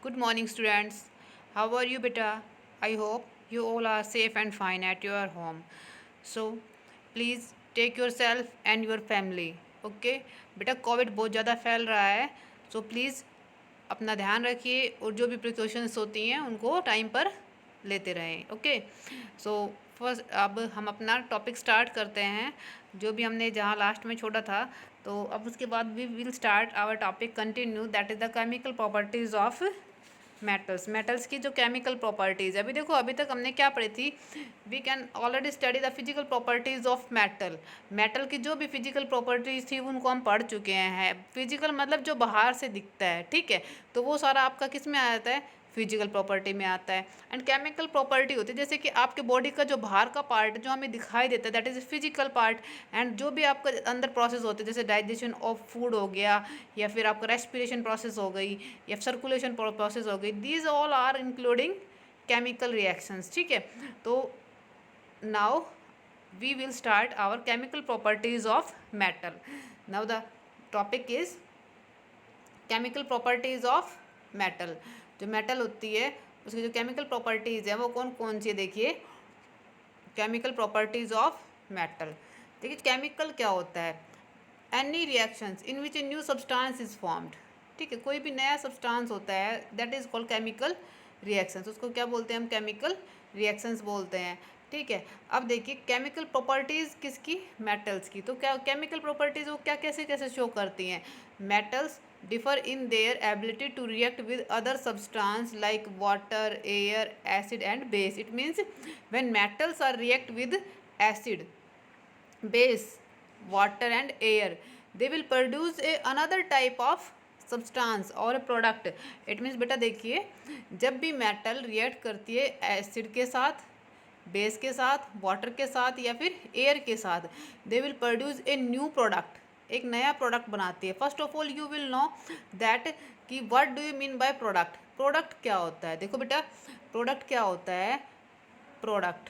Good morning, students. How are you, beta? I hope you all are safe and fine at your home. So, please take yourself and your family. Okay? बेटा Covid बहुत ज़्यादा फैल रहा है, so please अपना ध्यान रखिए और जो भी प्रिकॉशंस होती हैं उनको टाइम पर लेते रहें. ओके, सो फर्स्ट अब हम अपना टॉपिक स्टार्ट करते हैं जो भी हमने जहाँ लास्ट में छोड़ा था. तो अब उसके बाद we will start our topic continue, that is the chemical properties of metals की जो केमिकल प्रॉपर्टीज़. अभी देखो, अभी तक हमने क्या पढ़ी थी. We can already study the physical properties of metal की जो भी फिजिकल प्रॉपर्टीज़ थी उनको हम पढ़ चुके हैं. फिजिकल मतलब जो बाहर से दिखता है, ठीक है. तो वो सारा आपका किस में आता है, फिजिकल प्रॉपर्टी में आता है. एंड केमिकल प्रॉपर्टी होती है जैसे कि आपके बॉडी का जो बाहर का पार्ट जो हमें दिखाई देता है, that is physical part. And जो भी आपका अंदर प्रोसेस होते हैं जैसे डाइजेशन ऑफ फूड हो गया, या फिर आपका रेस्पिरेशन प्रोसेस हो गई, या सर्कुलेशन प्रोसेस हो गई, these all are including chemical reactions. ठीक है. तो now we will start our chemical properties of metal. Now the topic is chemical properties of metal. जो मेटल होती है उसकी जो केमिकल प्रॉपर्टीज़ है वो कौन कौन सी है, देखिए. Chemical properties of metal. देखिए केमिकल क्या होता है, any reactions in which a new substance is formed. ठीक है, कोई भी नया सब्सटेंस होता है that is called chemical reactions. उसको क्या बोलते हैं हम, केमिकल रिएक्शंस बोलते हैं. ठीक है. अब देखिए केमिकल प्रॉपर्टीज़ किसकी, मेटल्स की. तो क्या केमिकल प्रॉपर्टीज़ वो क्या कैसे कैसे शो करती हैं. Metals differ in their ability to react with other substance like water, air, acid and base. It means when metals are react with acid, base, water and air, they will produce another type of substance और product. It means बेटा देखिए, जब भी metal react करती है acid के साथ, base के साथ, वाटर के साथ या फिर एयर के साथ, they will produce a new product. एक नया प्रोडक्ट बनाती है. First of all you will know that कि what do you mean by product. Product क्या होता है, देखो बेटा प्रोडक्ट क्या होता है, प्रोडक्ट.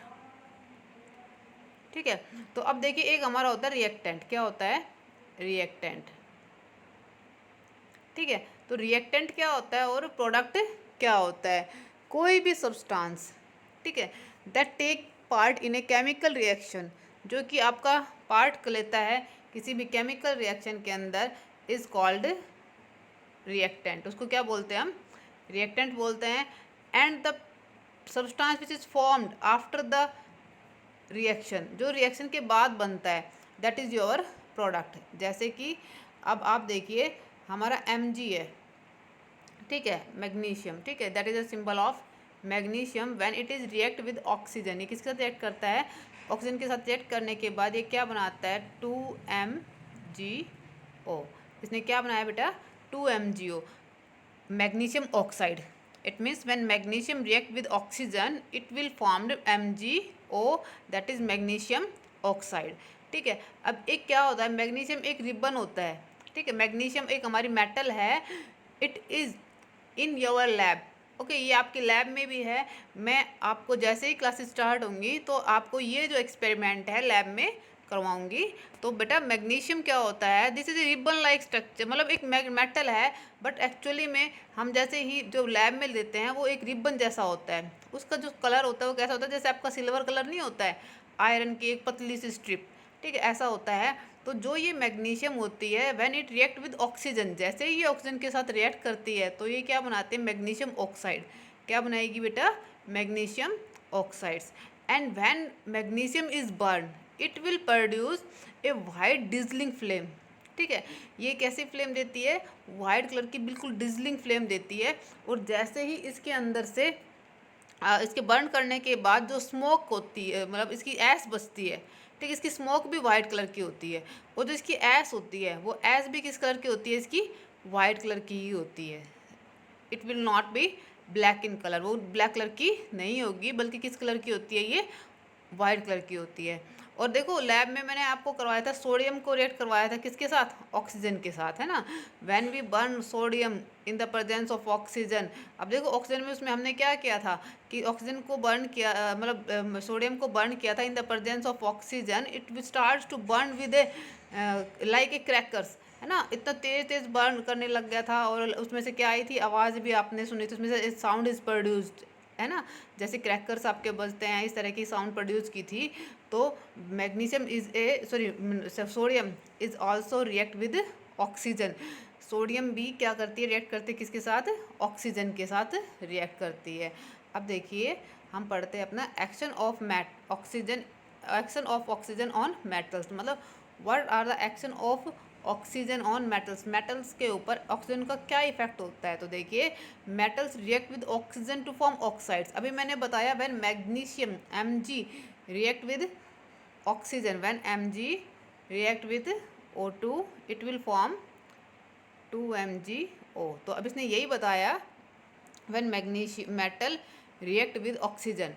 ठीक है. तो अब देखिए एक हमारा होता है रिएक्टेंट. क्या होता है, रिएक्टेंट. ठीक है. तो रिएक्टेंट क्या होता है और प्रोडक्ट क्या होता है, कोई भी सब्सटेंस, ठीक है, that take part in a chemical reaction, जो कि आपका पार्ट लेता है किसी भी केमिकल रिएक्शन के अंदर, इज कॉल्ड रिएक्टेंट. उसको क्या बोलते हैं हम, रिएक्टेंट बोलते हैं. And the substance which is formed after the reaction, जो रिएक्शन के बाद बनता है, दैट इज़ योर प्रोडक्ट. जैसे कि अब आप देखिए हमारा Mg है, ठीक है, मैग्नीशियम. ठीक है, that is a symbol of magnesium. When it is react with oxygen, ये किसके साथ रिएक्ट करता है, ऑक्सीजन के साथ रिएक्ट करने के बाद ये क्या बनाता है, 2MgO. इसने क्या बनाया बेटा, 2MgO, magnesium oxide. It means when magnesium react with oxygen, it will formed MgO, that is magnesium oxide. ठीक है. अब एक क्या होता है, मैग्नीशियम एक रिबन होता है. ठीक है, मैग्नीशियम एक हमारी मेटल है. It is in your lab. Okay, ये आपके लैब में भी है. मैं आपको जैसे ही क्लासेस स्टार्ट होंगी तो आपको ये जो एक्सपेरिमेंट है लैब में करवाऊंगी. तो बेटा मैग्नीशियम क्या होता है, this is a ribbon like structure, मतलब एक मेटल है, बट एक्चुअली में हम जैसे ही जो लैब में लेते हैं वो एक रिबन जैसा होता है. उसका जो कलर होता है वो कैसा होता है, जैसे आपका सिल्वर कलर नहीं होता है, आयरन की एक पतली सी स्ट्रिप. ठीक है, ऐसा होता है. तो जो ये मैग्नीशियम होती है, when it react with oxygen, जैसे ही ये ऑक्सीजन के साथ रिएक्ट करती है तो ये क्या बनाते हैं, मैग्नीशियम ऑक्साइड. क्या बनाएगी बेटा, magnesium oxides. And when magnesium is burn, it will produce A white dazzling flame. ठीक है, ये कैसी फ्लेम देती है, वाइट कलर की बिल्कुल डिजलिंग फ्लेम देती है. और जैसे ही इसके अंदर से इसके बर्न करने के बाद जो स्मोक होती है, मतलब इसकी ऐश बचती है. ठीक है, इसकी स्मोक भी वाइट कलर की होती है. और जो इसकी ऐश होती है वो ऐश भी किस कलर की होती है, इसकी वाइट कलर की ही होती है. It will not be black in colour, वो ब्लैक कलर की नहीं होगी बल्कि किस कलर की होती है, ये वाइट कलर की होती है. और देखो लैब में मैंने आपको करवाया था, सोडियम को रिएक्ट करवाया था किसके साथ, ऑक्सीजन के साथ, है ना। When we burn sodium in the presence of oxygen, अब देखो ऑक्सीजन में उसमें हमने क्या किया था कि ऑक्सीजन को बर्न किया, मतलब सोडियम को बर्न किया था in the presence of oxygen, it start to burn with a like a crackers, है ना। इतना तेज तेज बर्न करने लग गया था, और उसमें से क्या आई थी, आवाज़ भी आपने सुनी थी, उसमें से साउंड इज प्रोड्यूस्ड, है ना। जैसे क्रैकर्स आपके बजते हैं, इस तरह की साउंड प्रोड्यूस की थी। तो magnesium is a sorry sodium is also react with oxygen, sodium भी क्या करती है, रिएक्ट करती है किसके साथ, ऑक्सीजन के साथ रिएक्ट करती है। अब देखिए हम पढ़ते हैं अपना action of oxygen, action of oxygen on metals, मतलब what are the action of oxygen on metals, metals के ऊपर ऑक्सीजन का क्या इफेक्ट होता है। तो देखिए metals react with oxygen to form oxides, अभी मैंने बताया when magnesium Mg react with oxygen, when Mg react with O2 it will form 2MgO। तो अब इसने यही बताया when magnesium metal react with oxygen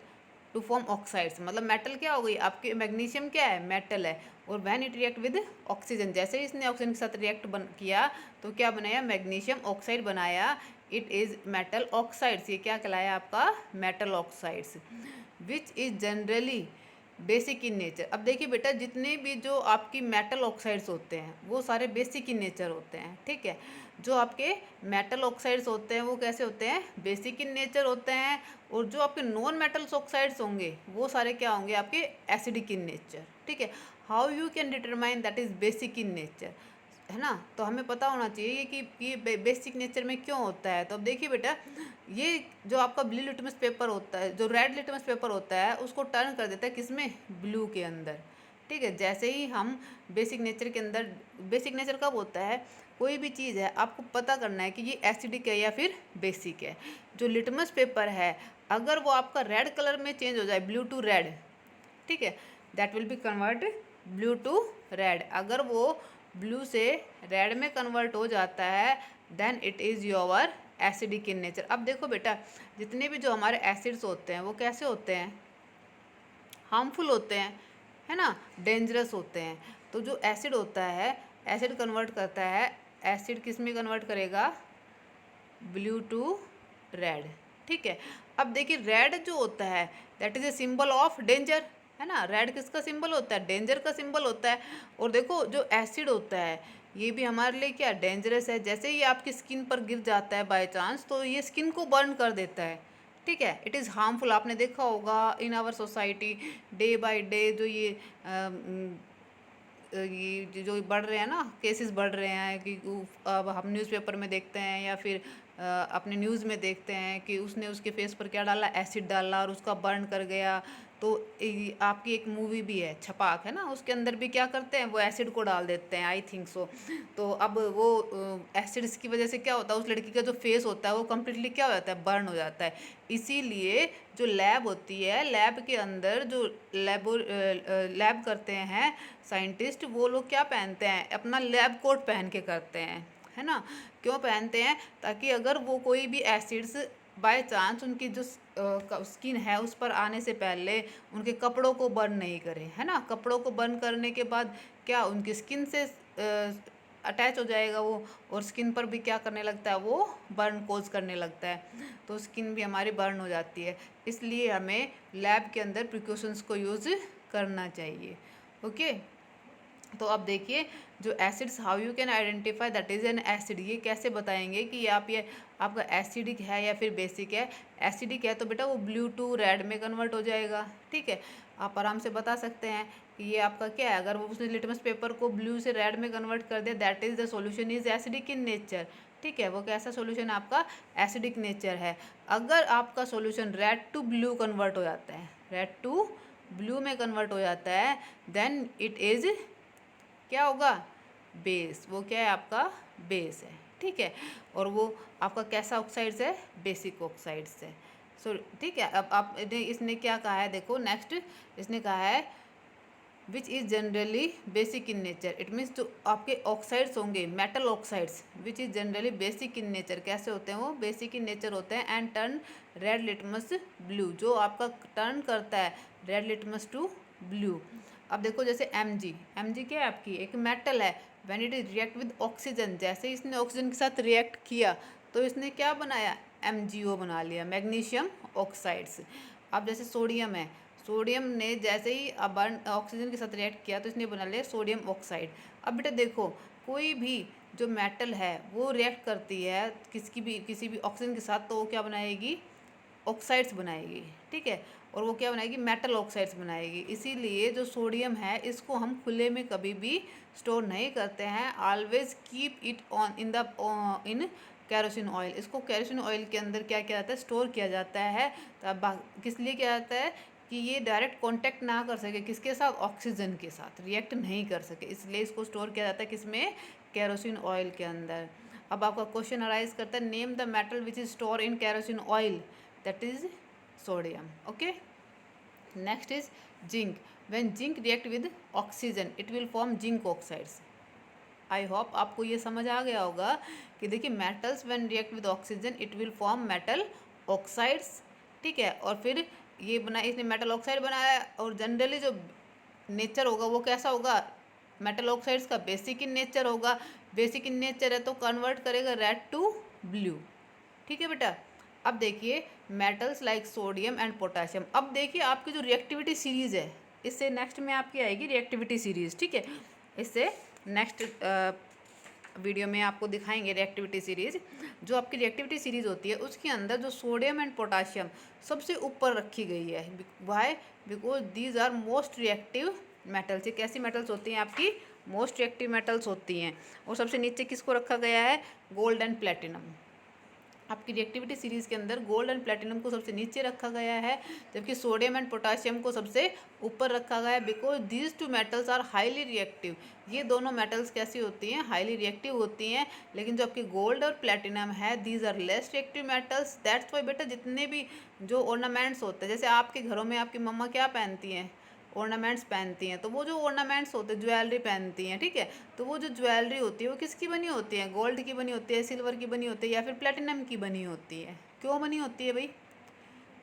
to form oxides, मतलब metal क्या हो गई आपके, मैग्नीशियम क्या है, मेटल है, और when it react with oxygen, जैसे ही इसने ऑक्सीजन के साथ रिएक्ट किया तो क्या बनाया, मैग्नीशियम ऑक्साइड बनाया, इट इज़ मेटल ऑक्साइड्स, ये क्या कहलाया आपका, metal oxides, which is generally basic in nature. अब देखिए बेटा जितने भी जो आपकी मेटल ऑक्साइड्स होते हैं वो सारे बेसिक इन नेचर होते हैं, ठीक है। जो आपके मेटल ऑक्साइड्स होते हैं वो कैसे होते हैं, बेसिक इन नेचर होते हैं, और जो आपके नॉन मेटल्स ऑक्साइड्स होंगे वो सारे क्या होंगे, आपके एसिडिक इन नेचर, ठीक है। How you can determine that is basic in nature, है ना। तो हमें पता होना चाहिए कि ये बेसिक नेचर में क्यों होता है। तो अब देखिए बेटा ये जो आपका ब्लू लिटमस पेपर होता है, जो रेड लिटमस पेपर होता है उसको टर्न कर देता है किसमें, ब्लू के अंदर, ठीक है। जैसे ही हम बेसिक नेचर के अंदर, बेसिक नेचर कब होता है, कोई भी चीज़ है आपको पता करना है कि ये एसिडिक है या फिर बेसिक है। जो लिटमस पेपर है अगर वो आपका रेड कलर में चेंज हो जाए, ब्लू टू रेड, ठीक है, that will be convert blue to red, अगर वो ब्लू से रेड में कन्वर्ट हो जाता है then it is your acidic in nature. अब देखो बेटा जितने भी जो हमारे एसिड्स होते हैं वो कैसे होते हैं, हार्मफुल होते हैं, है ना, डेंजरस होते हैं। तो जो एसिड होता है, एसिड कन्वर्ट करता है, एसिड किस में कन्वर्ट करेगा, ब्लू टू रेड, ठीक है। अब देखिए रेड जो होता है that is a symbol of danger, है ना, रेड किसका सिंबल होता है, डेंजर का सिंबल होता है। और देखो जो एसिड होता है ये भी हमारे लिए क्या डेंजरस है, जैसे ही आपकी स्किन पर गिर जाता है बाय चांस तो ये स्किन को बर्न कर देता है, ठीक है। इट इज़ हार्मफुल, आपने देखा होगा in our society day by day जो ये जो बढ़ रहे हैं ना, केसेस बढ़ रहे हैं कि अब हम न्यूज़पेपर में देखते हैं या फिर अपने न्यूज़ में देखते हैं कि उसने उसके फेस पर क्या डाला, एसिड डाला और उसका बर्न कर गया। तो आपकी एक मूवी भी है छपाक, है ना, उसके अंदर भी क्या करते हैं वो एसिड को डाल देते हैं, आई थिंक सो। तो अब वो एसिड्स की वजह से क्या होता है, उस लड़की का जो फेस होता है वो कम्प्लीटली क्या हो जाता है, बर्न हो जाता है। इसीलिए जो लैब होती है, लैब के अंदर जो लैब करते हैं साइंटिस्ट, वो लोग क्या पहनते हैं, अपना लैब कोट पहन के करते हैं, है ना। क्यों पहनते हैं, ताकि अगर वो कोई भी एसिड्स बाय चांस उनकी जो स्किन है उस पर आने से पहले उनके कपड़ों को बर्न नहीं करे, है ना। कपड़ों को बर्न करने के बाद क्या उनकी स्किन से अटैच हो जाएगा वो, और स्किन पर भी क्या करने लगता है, वो बर्न कोज करने लगता है, तो स्किन भी हमारी बर्न हो जाती है। इसलिए हमें लैब के अंदर प्रिकॉशंस को यूज़ करना चाहिए, ओके। तो अब देखिए जो acids, how you can identify that is an acid, ये कैसे बताएंगे कि ये आपका एसिडिक है या फिर बेसिक है। एसिडिक है तो बेटा वो ब्लू टू रेड में कन्वर्ट हो जाएगा, ठीक है। आप आराम से बता सकते हैं कि ये आपका क्या है, अगर वो उसने लिटमस पेपर को ब्लू से रेड में कन्वर्ट कर दिया that is the solution is acidic in nature, ठीक है। वो कैसा सॉल्यूशन आपका एसिडिक नेचर है। अगर आपका solution red to blue convert हो जाता है, रेड टू ब्लू में कन्वर्ट हो जाता है देन इट इज़ क्या होगा, बेस, वो क्या है आपका बेस है, ठीक है। और वो आपका कैसा ऑक्साइड्स है, बेसिक ऑक्साइड्स है। सो ठीक है, अब आप इसने क्या कहा है, देखो नेक्स्ट इसने कहा है which is generally basic in nature, it means जो आपके ऑक्साइड्स होंगे metal oxides which is generally basic in nature, कैसे होते हैं वो बेसिक इन नेचर होते हैं, and turn red litmus blue, जो आपका टर्न करता है रेड लिटमस टू ब्लू, अब देखो जैसे एम जी क्या है आपकी, एक मेटल है। When it is react with oxygen, जैसे इसने ऑक्सीजन के साथ रिएक्ट किया तो इसने क्या बनाया, MgO बना लिया, मैग्नीशियम ऑक्साइड्स। अब जैसे सोडियम है, सोडियम ने जैसे ही अब ऑक्सीजन के साथ रिएक्ट किया तो इसने बना लिया सोडियम ऑक्साइड। अब बेटा देखो, कोई भी जो मेटल है वो रिएक्ट करती है किसी भी ऑक्सीजन के साथ, तो वो क्या बनाएगी, ऑक्साइड्स बनाएगी, ठीक है। और वो क्या बनाएगी, मेटल ऑक्साइड्स बनाएगी। इसीलिए जो सोडियम है इसको हम खुले में कभी भी स्टोर नहीं करते हैं। Always keep it on in kerosene oil. इसको कैरोसिन ऑयल के अंदर क्या किया जाता है, स्टोर किया जाता है। तब किस लिए किया जाता है कि ये डायरेक्ट कांटेक्ट ना कर सके किसके साथ, ऑक्सीजन के साथ रिएक्ट नहीं कर सके, इसलिए इसको स्टोर किया जाता है किसमें, कैरोसिन ऑयल के अंदर। अब आपका क्वेश्चन अराइज करता है, name the metal which is store in kerosene oil, that is sodium. Okay, next is zinc. When zinc react with oxygen it will form zinc oxides. I hope आपको ये समझ आ गया होगा कि देखिए metals when react with oxygen it will form metal oxides, ठीक है। और फिर ये बना, इसने मेटल ऑक्साइड बनाया, और जनरली जो नेचर होगा वो कैसा होगा, मेटल ऑक्साइड्स का बेसिक इन नेचर होगा। बेसिक इन नेचर है तो कन्वर्ट करेगा रेड टू ब्लू, ठीक है बेटा। अब देखिए metals like sodium and potassium. अब देखिए आपकी जो रिएक्टिविटी सीरीज है, इससे नेक्स्ट में आपकी आएगी रिएक्टिविटी सीरीज, ठीक है। इससे नेक्स्ट वीडियो में आपको दिखाएंगे रिएक्टिविटी सीरीज। जो आपकी रिएक्टिविटी सीरीज होती है उसके अंदर जो सोडियम एंड पोटाशियम सबसे ऊपर रखी गई है। Why, because these are most reactive metals. ये कैसी मेटल्स होती हैं आपकी, मोस्ट रिएक्टिव मेटल्स होती हैं। और सबसे नीचे किसको रखा गया है, गोल्ड एंड प्लेटिनम। आपकी रिएक्टिविटी सीरीज के अंदर गोल्ड एंड प्लेटिनम को सबसे नीचे रखा गया है, जबकि सोडियम एंड पोटाशियम को सबसे ऊपर रखा गया है। Because these two metals are highly reactive. ये दोनों मेटल्स कैसी होती हैं, हाईली रिएक्टिव होती हैं। लेकिन जो आपकी गोल्ड और प्लेटिनम है, these are less reactive metals. That's why बेटा जितने भी जो ऑर्नामेंट्स होते हैं, जैसे आपके घरों में आपकी मम्मा क्या पहनती हैं, ऑर्नामेंट्स पहनती हैं, तो वो जो ऑर्नामेंट्स होते हैं, ज्वेलरी पहनती हैं, ठीक है। तो वो जो ज्वेलरी होती है वो किसकी बनी होती है, गोल्ड की बनी होती है, सिल्वर की बनी होती है, या फिर प्लेटिनम की बनी होती है। क्यों बनी होती है भाई,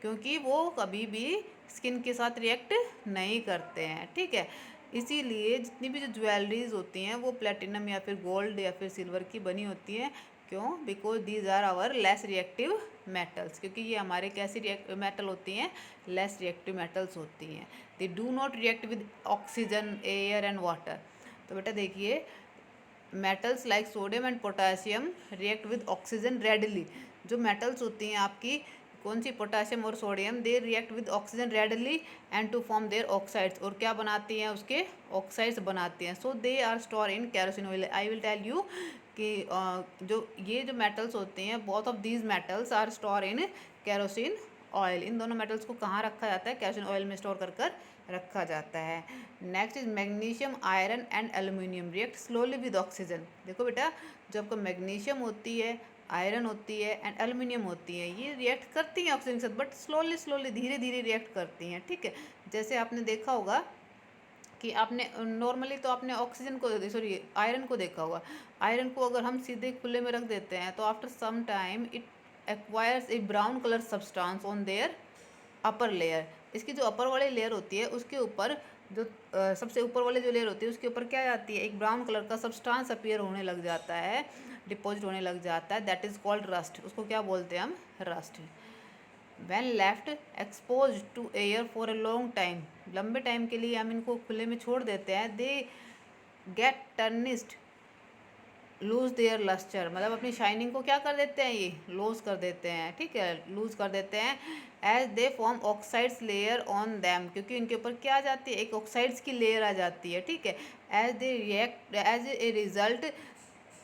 क्योंकि वो कभी भी स्किन के साथ रिएक्ट नहीं करते हैं, ठीक है। इसीलिए जितनी भी जो ज्वेलरीज होती हैं वो प्लेटिनम या फिर गोल्ड या फिर सिल्वर की बनी होती हैं। क्यों, because these are our less reactive metals, क्योंकि ये हमारे कैसी मेटल होती हैं, लेस रिएक्टिव मेटल्स होती हैं। They do not react with oxygen, air and water. तो बेटा देखिए metals like sodium and potassium react with oxygen readily. जो मेटल्स होती हैं आपकी कौन सी, पोटाशियम और sodium, they react with oxygen readily and to form their oxides. और क्या बनाती हैं, उसके ऑक्साइड्स बनाती हैं। So they are store in kerosene oil. I will tell you कि जो ये जो मेटल्स होते हैं, both of these metals are store in kerosene oil. इन दोनों मेटल्स को कहाँ रखा जाता है, कैरोसिन ऑयल में स्टोर कर रखा जाता है। Next is magnesium, iron and aluminium react slowly with oxygen. देखो बेटा जो आपका मैग्नीशियम होती है, आयरन होती है एंड एल्यूमिनियम होती है, ये रिएक्ट करती हैं ऑक्सीजन के साथ, बट स्लोली धीरे धीरे रिएक्ट करती हैं, ठीक है। जैसे आपने देखा होगा कि आपने नॉर्मली तो आपने ऑक्सीजन को, सॉरी आयरन को देखा होगा। आयरन को अगर हम सीधे खुले में रख देते हैं तो after some time it acquires a brown colour substance on their upper layer. इसकी जो अपर वाली लेयर होती है उसके ऊपर जो सबसे ऊपर वाली जो लेयर होती है उसके ऊपर क्या जाती है, एक ब्राउन कलर का सब्सटेंस अपीयर होने लग जाता है, डिपॉजिट होने लग जाता है। That is called rust. उसको क्या बोलते हैं हम, rust. When left expose to air for a long time, लंबे टाइम के लिए हम इनको खुले में छोड़ देते हैं, they get tarnished, lose their lustre, मतलब अपनी शाइनिंग को क्या कर देते हैं, ये लूज कर देते हैं, ठीक है, लूज कर देते हैं। As they form oxides layer on them, क्योंकि इनके ऊपर क्या आ जाती है, एक ऑक्साइड्स की लेयर आ जाती है, ठीक है। As they react as a result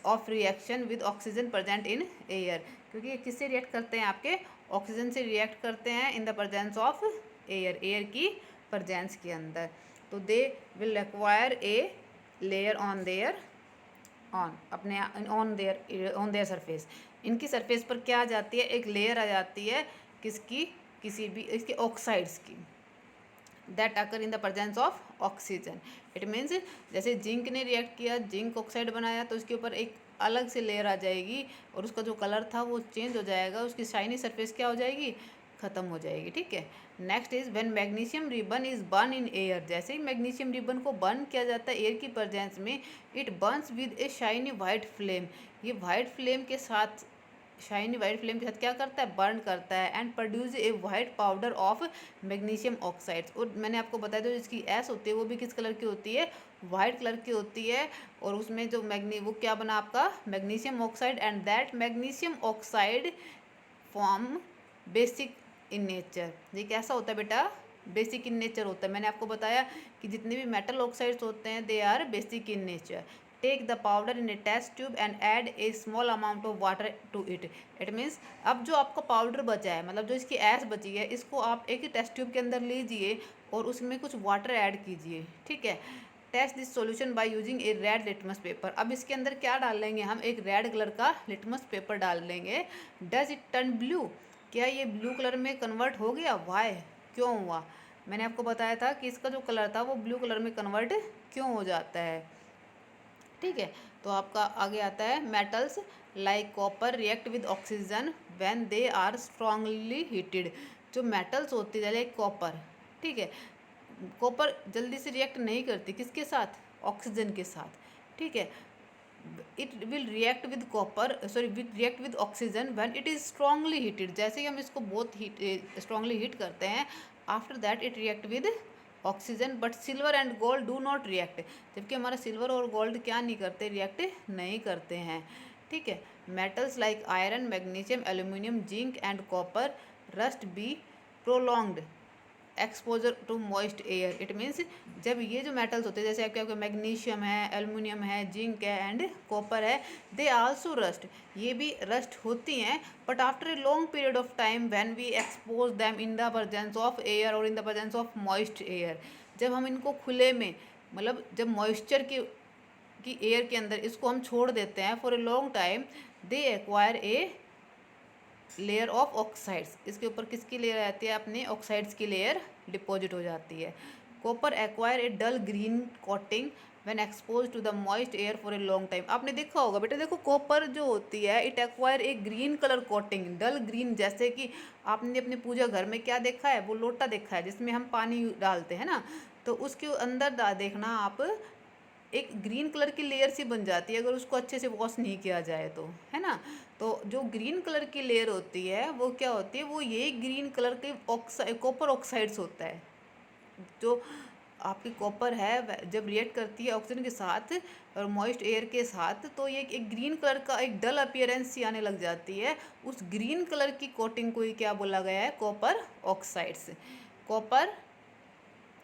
of reaction with oxygen present in air, क्योंकि ये किससे रिएक्ट करते हैं, आपके ऑक्सीजन से रिएक्ट करते हैं इन the presence of air, air की प्रेजेंस के अंदर। तो they will require a layer on their on अपने ऑन देयर सरफेस। इनकी सरफेस पर क्या आ जाती है, एक लेयर आ जाती है किसकी, किसी भी इसके ऑक्साइड्स की, that occur in the presence of oxygen. It means जैसे जिंक ने रिएक्ट किया, जिंक ऑक्साइड बनाया, तो उसके ऊपर एक अलग से लेयर आ जाएगी और उसका जो कलर था वो चेंज हो जाएगा, उसकी शाइनी सरफेस क्या हो जाएगी, ख़त्म हो जाएगी, ठीक है। Next is when magnesium ribbon is burn in air, जैसे ही मैग्नीशियम रिबन को बर्न किया जाता है एयर की प्रेजेंस में, it Burns with A shiny white flame, ये वाइट फ्लेम के साथ, शाइनी वाइट फ्लेम के साथ क्या करता है, बर्न करता है, and produce a white powder of magnesium oxides. और मैंने आपको बताया था जिसकी एस होती है वो भी किस कलर की होती है, वाइट कलर की होती है, और उसमें जो वो क्या बना आपका, magnesium oxide, and that magnesium oxide form basic in nature. ये कैसा होता है बेटा, बेसिक इन नेचर होता है। मैंने आपको बताया कि जितने भी मेटल ऑक्साइड्स होते हैं they are basic in nature. Take the powder in a test tube and add a small amount of water to it. It means अब जो आपका पाउडर बचा है, मतलब जो इसकी ऐश बची है, इसको आप एक टेस्ट ट्यूब के अंदर लीजिए और उसमें कुछ वाटर ऐड कीजिए, ठीक है। Test this solution by using a red litmus paper. अब इसके अंदर क्या डाल लेंगे हम, एक रेड कलर का लिटमस पेपर डाल लेंगे। डज इट टर्न ब्लू, क्या ये ब्लू कलर में कन्वर्ट हो गया, वाई, क्यों हुआ। मैंने आपको बताया था कि इसका जो कलर था वो ब्लू कलर में कन्वर्ट क्यों हो जाता है, ठीक है। तो आपका आगे आता है metals like copper react with oxygen when they are strongly heated. जो मेटल्स होती है लाइक कॉपर, ठीक है, कॉपर जल्दी से रिएक्ट नहीं करती किसके साथ, ऑक्सीजन के साथ, ठीक है। It will react with copper, sorry with react with oxygen when it is strongly heated, जैसे ही हम इसको बहुत स्ट्रांगली हीट करते हैं, after that it react with oxygen, but silver and gold do not react, जबकि हमारा सिल्वर और gold क्या नहीं करते, रिएक्ट नहीं करते हैं, ठीक है। Metals like iron, magnesium, aluminium, zinc and copper rust be prolonged exposure to moist air. It means जब ये जो मेटल्स होते हैं जैसे आपके मैग्नीशियम है, एल्युमिनियम है, जिंक है एंड कॉपर है, दे आल्सो रस्ट, ये भी रस्ट होती हैं, but after a long period of time when we expose them in the presence of air और in the presence of moist air, जब हम इनको खुले में, मतलब जब मॉइस्चर की एयर के अंदर इसको हम छोड़ देते हैं for a long time, they acquire a layer of oxides, इसके ऊपर किसकी लेयर आती है, अपने ऑक्साइड्स की लेयर डिपॉजिट हो जाती है। Copper acquire a dull green coating when expose to the moist air for a long time. आपने देखा होगा बेटा, देखो कॉपर जो होती है it acquire a green colour coating, dull green, जैसे कि आपने अपने पूजा घर में क्या देखा है, वो लोटा देखा है जिसमें हम पानी डालते हैं ना, तो उसके अंदर देखना आप एक ग्रीन कलर की लेयर सी बन जाती है अगर उसको अच्छे से वॉश नहीं किया जाए तो, है ना। तो जो ग्रीन कलर की लेयर होती है वो क्या होती है, वो यही ग्रीन कलर के कॉपर ऑक्साइड्स होता है। जो आपकी कॉपर है जब रिएक्ट करती है ऑक्सीजन के साथ और मॉइस्ट एयर के साथ, तो ये एक ग्रीन कलर का एक डल अपीयरेंस सी आने लग जाती है, उस ग्रीन कलर की कोटिंग को ही क्या बोला गया है, कॉपर ऑक्साइड्स। कॉपर,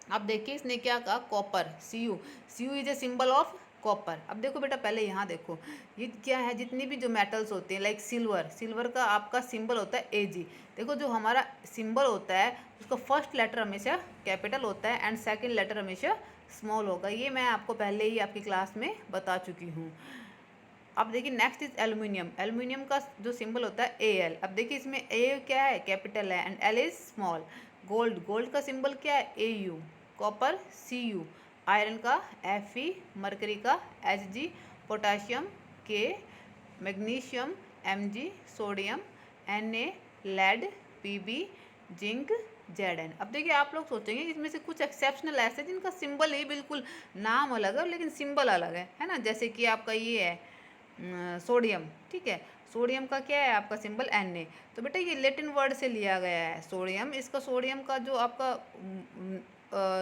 अब देखिए इसने क्या कहा, copper, C U is a symbol of copper. अब देखो बेटा पहले यहाँ देखो ये क्या है, जितनी भी जो मेटल्स होते हैं लाइक सिल्वर का आपका सिंबल होता है Ag। देखो जो हमारा सिंबल होता है उसका फर्स्ट लेटर हमेशा कैपिटल होता है एंड सेकंड लेटर हमेशा स्मॉल होगा, ये मैं आपको पहले ही आपकी क्लास में बता चुकी हूँ। अब देखिए नेक्स्ट इज एल्यूमिनियम। एल्यूमिनियम का जो सिंबल होता है Al। अब देखिए इसमें A क्या है, कैपिटल है, and L is small. Gold का सिंबल क्या है, Au। Copper Cu। आयरन का Fe। मरकरी का Hg। Potassium K। Magnesium Mg। Sodium Na। Lead Pb। Zinc Zn। अब देखिए आप लोग सोचेंगे इसमें से कुछ एक्सेप्शनल ऐसे जिनका सिंबल ही बिल्कुल नाम अलग है लेकिन सिंबल अलग है ना, जैसे कि आपका ये है सोडियम, ठीक है। सोडियम का क्या है आपका सिंबल Na। तो बेटा ये लेटिन वर्ड से लिया गया है सोडियम, इसका सोडियम का जो आपका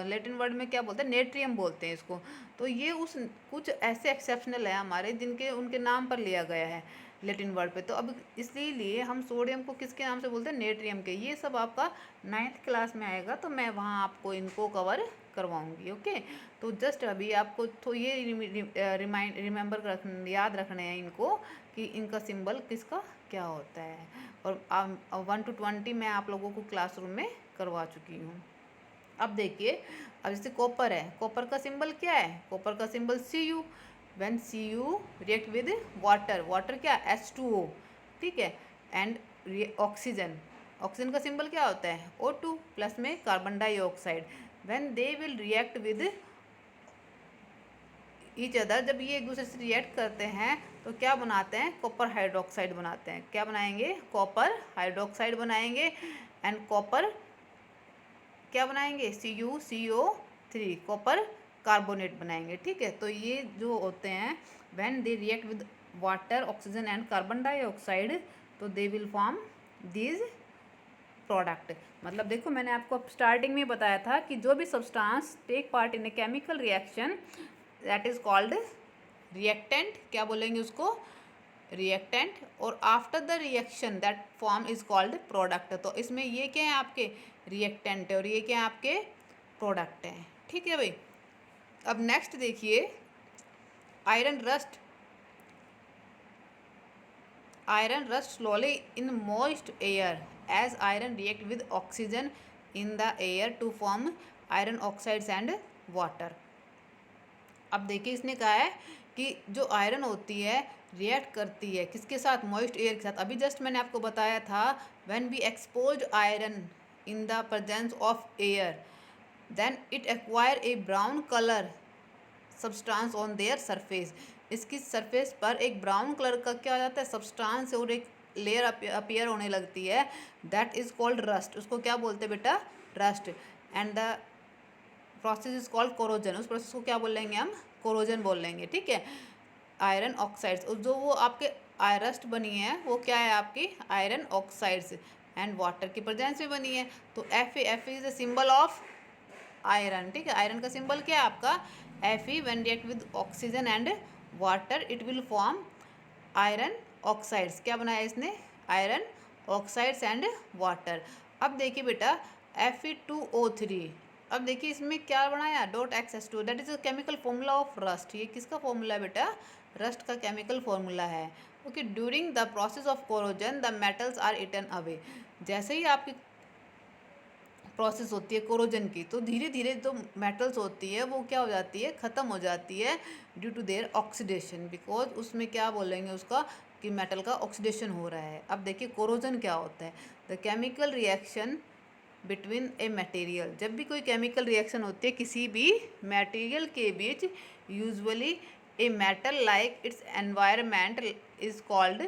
लेटिन वर्ड में क्या बोलते हैं, नेट्रियम बोलते हैं इसको। तो ये उस कुछ ऐसे एक्सेप्शनल है हमारे जिनके उनके नाम पर लिया गया है लेटिन वर्ड पे, तो अब इसलिए हम सोडियम को किसके नाम से बोलते हैं, नेट्रियम के। ये सब आपका 9th क्लास में आएगा तो मैं वहाँ आपको इनको कवर करवाऊंगी, ओके। तो जस्ट अभी आपको तो ये याद रखने हैं इनको कि इनका सिंबल किसका क्या होता है, और 1 to 20 मैं आप लोगों को क्लासरूम में करवा चुकी हूँ। अब देखिए, अब जैसे कॉपर है, कॉपर का सिंबल क्या है, कॉपर का symbol Cu। When Cu react with water क्या, H2O, ठीक है, एंड ऑक्सीजन का सिंबल क्या होता है, O2 प्लस में carbon dioxide. When they will react with each other, जब ये एक दूसरे से रिएक्ट करते हैं तो क्या बनाते हैं, कॉपर हाइड्रोक्साइड बनाते हैं। क्या बनाएंगे, कॉपर हाइड्रोक्साइड बनाएंगे। एंड कॉपर क्या बनाएंगे, CuCO3 कॉपर कार्बोनेट बनाएंगे। ठीक है, तो ये जो होते हैं when they react with water, oxygen and carbon dioxide, तो they will form these product. मतलब देखो, मैंने आपको स्टार्टिंग में बताया था कि जो भी substance take part in a chemical reaction that is called reactant. क्या बोलेंगे उसको, रिएक्टेंट। और after the reaction that form is called product. तो इसमें ये क्या है, आपके रिएक्टेंट है और ये क्या है, आपके प्रोडक्ट हैं। ठीक है भाई। अब नेक्स्ट देखिए, iron rust. Iron rusts slowly in moist air as iron react with oxygen in the air to form iron oxides and water. अब देखिए, इसने कहा है कि जो आयरन होती है रिएक्ट करती है किसके साथ, मॉइस्ट एयर के साथ। अभी जस्ट मैंने आपको बताया था, when we expose iron in the presence of air then it acquire a brown colour substance on their surface. इसकी सरफेस पर एक ब्राउन कलर का क्या हो जाता है, सब्सटेंस और एक लेयर अपीयर होने लगती है, दैट इज कॉल्ड रस्ट। उसको क्या बोलते हैं बेटा, rust. And the process is called corrosion. उस प्रोसेस को क्या बोलेंगे हम, कोरोजन बोल लेंगे। ठीक है, आयरन ऑक्साइड्स, जो वो आपके रस्ट बनी है वो क्या है, आपकी आयरन ऑक्साइड्स एंड वाटर की प्रेजेंस में बनी है। तो F is the symbol of iron. ठीक है, आयरन का सिंबल क्या है आपका, Fe। when react with oxygen and water it will form iron oxides। क्या बनाया इसने, आयरन ऑक्साइड्स एंड वाटर। अब देखिए बेटा, Fe2O3। अब देखिए इसमें क्या बनाया, .XS2 that is a chemical formula of rust. ये किसका फॉर्मूला है बेटा, रस्ट का केमिकल फॉर्मूला है। Okay, during the process of corrosion the metals are eaten away. जैसे ही आपकी प्रोसेस होती है कोरोजन की, तो धीरे धीरे जो मेटल्स होती है वो क्या हो जाती है, ख़त्म हो जाती है due to their oxidation. Because उसमें क्या बोलेंगे उसका, कि मेटल का ऑक्सीडेशन हो रहा है। अब देखिए कोरोजन क्या होता है, the chemical reaction between a material. जब भी कोई केमिकल रिएक्शन होती है किसी भी मटेरियल के बीच, usually a metal like its environment is called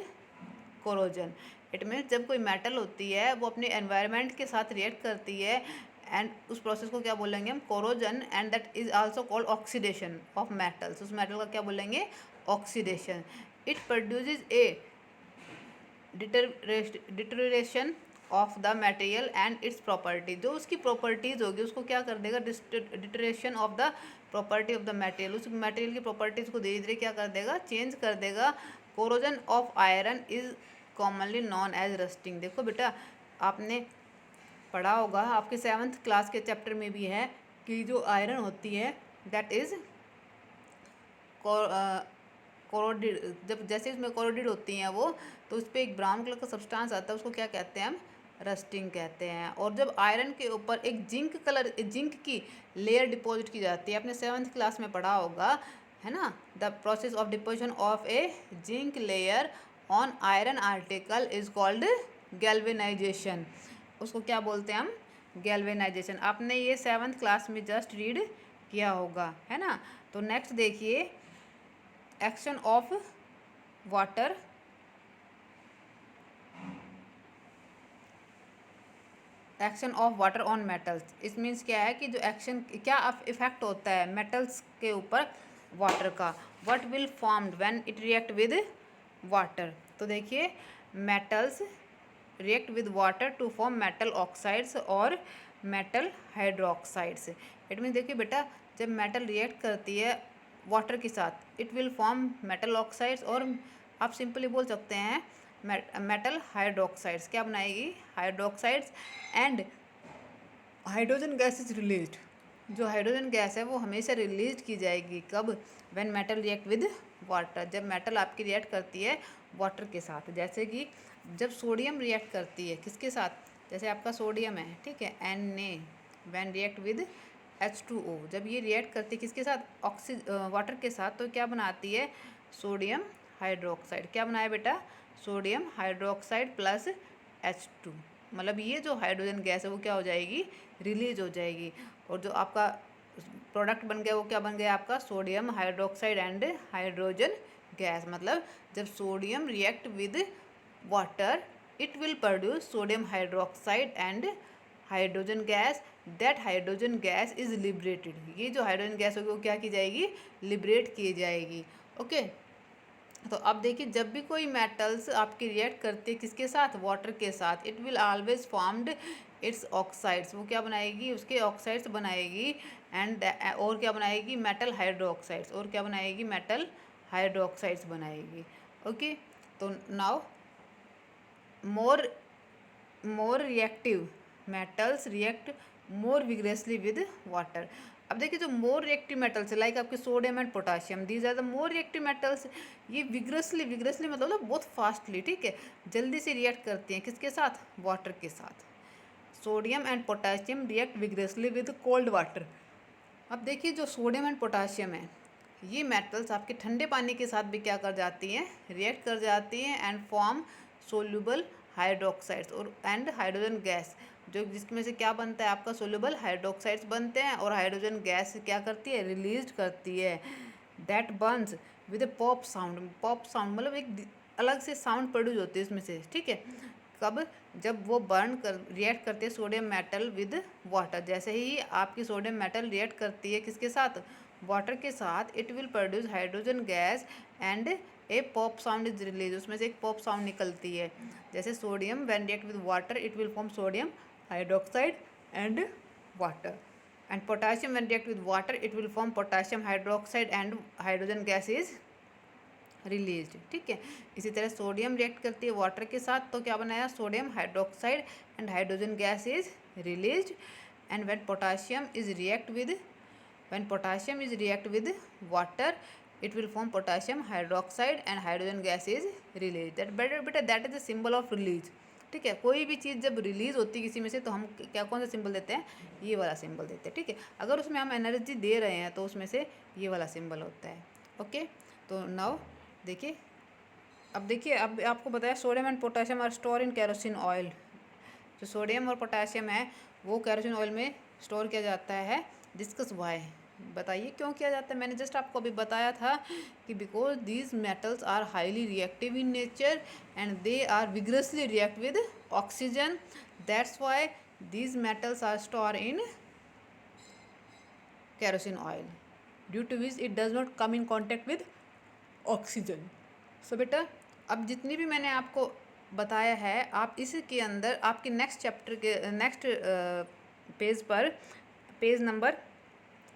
corrosion. It means जब कोई मेटल होती है वो अपने एनवायरनमेंट के साथ रिएक्ट करती है, एंड उस प्रोसेस को क्या बोलेंगे हम, corrosion. And that is also called oxidation of metals. उस मेटल का क्या बोलेंगे, oxidation. It produces a deterioration of the material and its property. जो उसकी प्रॉपर्टीज़ होगी उसको क्या कर देगा, deterioration of the property of the material. उस मटेरियल की प्रॉपर्टीज़ को धीरे धीरे क्या कर देगा, चेंज कर देगा। Corrosion of iron is commonly known as rusting. देखो बेटा, आपने पढ़ा होगा, आपके 7th क्लास के चैप्टर में भी है कि जो आयरन होती है दैट इज़ कोरोडिड। जब जैसे इसमें कोरोडिड होती हैं वो, तो उस पर एक ब्राउन कलर का सब्सटेंस आता है, उसको क्या कहते हैं हम, रस्टिंग कहते हैं। और जब आयरन के ऊपर एक जिंक की लेयर डिपॉजिट की जाती है, आपने 7th क्लास में पढ़ा होगा, है ना, the process of deposition of A zinc layer on iron article is called galvanisation. उसको क्या बोलते हैं हम, गैल्वेनाइजेशन। आपने ये 7th क्लास में जस्ट रीड किया होगा, है ना। तो नेक्स्ट देखिए, action of water. Action of water on metals. इस मीन्स क्या है कि जो एक्शन, क्या इफेक्ट होता है मेटल्स के ऊपर वाटर का। What will formed when it react with water. तो देखिए, metals react with water to form metal oxides और मेटल हाइड्रोक्साइड्स। इट मीन्स देखिए बेटा, जब मेटल रिएक्ट करती है वाटर के साथ, it will form metal oxides, और आप सिंपली बोल सकते हैं मेटल हाइड्रोक्साइड्स। क्या बनाएगी, hydroxides. And hydrogen gas is released. जो हाइड्रोजन गैस है वो हमेशा रिलीज की जाएगी, कब, when metal react with water. जब मेटल आपकी रिएक्ट करती है वाटर के साथ। जैसे कि जब सोडियम रिएक्ट करती है किसके साथ, जैसे आपका सोडियम है, ठीक है, Na, when react with H2O। जब ये रिएक्ट करती है किसके साथ, वाटर के साथ, तो क्या बनाती है, सोडियम हाइड्रोक्साइड। क्या बनाया बेटा, सोडियम हाइड्रोक्साइड प्लस H2। मतलब ये जो हाइड्रोजन गैस है वो क्या हो जाएगी, रिलीज हो जाएगी। और जो आपका प्रोडक्ट बन गया वो क्या बन गया आपका, sodium hydroxide and hydrogen gas, मतलब जब sodium react with water it will produce sodium hydroxide and hydrogen gas, that hydrogen gas is liberated. ये जो हाइड्रोजन गैस होगी वो क्या की जाएगी, लिबरेट की जाएगी। ओके, तो अब देखिए जब भी कोई मेटल्स आपकी रिएक्ट करती है किसके साथ, वाटर के साथ, it will always formed it's oxides, वो क्या बनाएगी, उसके ऑक्साइड्स बनाएगी, एंड और क्या बनाएगी, मेटल हाइड्रोक्साइड्स, और क्या बनाएगी, मेटल हाइड्रोक्साइड्स बनाएगी। ओके, तो now more reactive metals react more vigorously with water. अब देखिए जो मोर रिएक्टिव मेटल्स है लाइक आपके sodium and potassium, these are the more reactive metals. ये विग्रेसली मतलब बहुत फास्टली, ठीक है, जल्दी से रिएक्ट करती हैं किसके साथ, वाटर के साथ। Sodium and potassium react विग्रेसली with cold water. अब देखिए जो सोडियम एंड पोटाशियम है ये मेटल्स आपके ठंडे पानी के साथ भी क्या कर जाती हैं, रिएक्ट कर जाती हैं एंड फॉर्म सोल्यूबल हाइड्रोक्साइड्स और एंड हाइड्रोजन गैस, जो जिसमें से क्या बनता है आपका सोल्यूबल हाइड्रोक्साइड्स बनते हैं और हाइड्रोजन गैस क्या करती है, रिलीज करती है। That Burns with A pop sound, pop sound मतलब एक अलग से साउंड प्रोड्यूस होती है इसमें से, ठीक है। कब, जब वो बर्न कर रिएक्ट करते हैं सोडियम मेटल विद वाटर, जैसे ही आपकी सोडियम मेटल रिएक्ट करती है किसके साथ, वाटर के साथ, it will produce hydrogen gas and A pop sound is release, उसमें से एक पॉप साउंड निकलती है। जैसे sodium when react with water it will form sodium hydroxide and water, and potassium when react with water it will form potassium hydroxide and hydrogen gas is release, ठीक है। इसी तरह सोडियम रिएक्ट करती है water के साथ तो क्या बनाया, sodium hydroxide and hydrogen gas is release, and when potassium is react with water it will form potassium hydroxide and hydrogen gas is released। that बेटा that is the symbol of release, ठीक है। कोई भी चीज़ जब release होती है किसी में से तो हम क्या कौन सा सिंबल देते हैं, ये वाला सिंबल देते हैं, ठीक है। अगर उसमें हम एनर्जी दे रहे हैं तो उसमें से ये वाला सिंबल होता है। ओके, तो नाउ देखिए, अब देखिए अब आपको बताया sodium and potassium are store in kerosene oil. जो सोडियम और पोटाशियम है वो केरोसिन ऑयल में स्टोर किया जाता है। डिस्कस वाई, बताइए क्यों किया जाता है। मैंने जस्ट आपको अभी बताया था कि because these metals are highly reactive in nature and they are vigorously react with oxygen, that's why these metals are store in kerosene oil due to which it does not come in contact with oxygen। सो बेटा अब जितनी भी मैंने आपको बताया है आप इसके अंदर आपके नेक्स्ट चैप्टर के नेक्स्ट पेज पर, पेज नंबर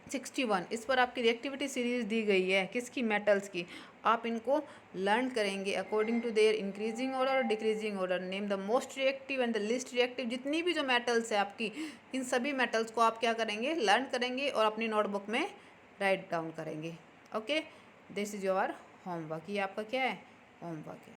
61, इस पर आपकी रिएक्टिविटी सीरीज दी गई है किसकी, मेटल्स की। आप इनको लर्न करेंगे according to their increasing order और decreasing order. Name the most reactive and the least reactive, जितनी भी जो मेटल्स है आपकी, इन सभी मेटल्स को आप क्या करेंगे, लर्न करेंगे और अपनी नोटबुक में राइट डाउन करेंगे। Okay, this is your homework, ये आपका क्या है, होमवर्क है।